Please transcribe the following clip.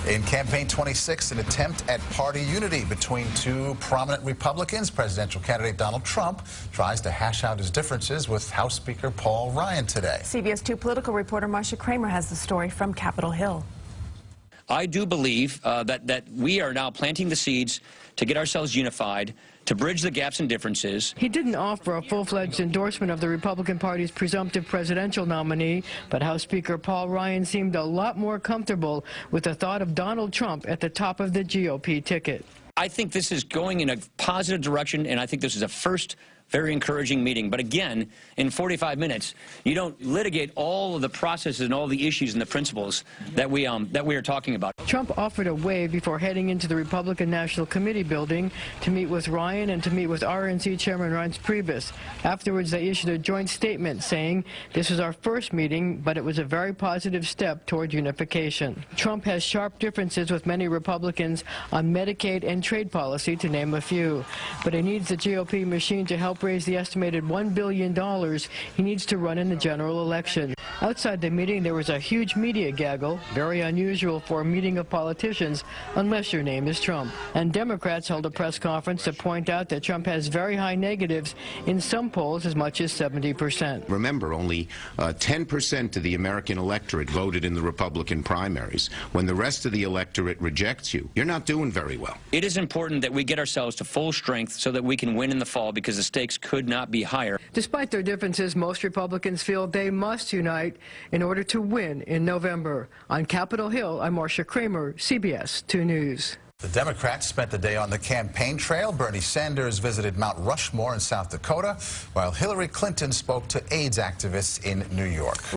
In campaign 26, an attempt at party unity between two prominent Republicans. Presidential candidate Donald Trump tries to hash out his differences with House Speaker Paul Ryan today. CBS 2 political reporter Marcia Kramer has the story from Capitol Hill. I do believe that we are now planting the seeds to get ourselves unified, to bridge the gaps and differences. He didn't offer a full-fledged endorsement of the Republican Party's presumptive presidential nominee, but House Speaker Paul Ryan seemed a lot more comfortable with the thought of Donald Trump at the top of the GOP ticket. I think this is going in a positive direction, and I think this is a first very encouraging meeting. But again, in 45 minutes, you don't litigate all of the processes and all the issues and the principles that we are talking about. Trump offered a wave before heading into the Republican National Committee building to meet with Ryan and to meet with RNC Chairman Reince Priebus. Afterwards, they issued a joint statement saying, "This is our first meeting, but it was a very positive step toward unification." Trump has sharp differences with many Republicans on Medicaid and trade policy, to name a few. But he needs the GOP machine to help raise the estimated $1 billion he needs to run in the general election. Outside the meeting, there was a huge media gaggle, very unusual for a meeting of politicians, unless your name is Trump. And Democrats held a press conference to point out that Trump has very high negatives, in some polls as much as 70%. Remember, only 10% of the American electorate voted in the Republican primaries. When the rest of the electorate rejects you, you're not doing very well. It is important that we get ourselves to full strength so that we can win in the fall, because the stakes could not be higher. Despite their differences, most Republicans feel they must unite in order to win in November. On Capitol Hill, I'm Marcia Kramer, CBS 2 News. The Democrats spent the day on the campaign trail. Bernie Sanders visited Mount Rushmore in South Dakota, while Hillary Clinton spoke to AIDS activists in New York.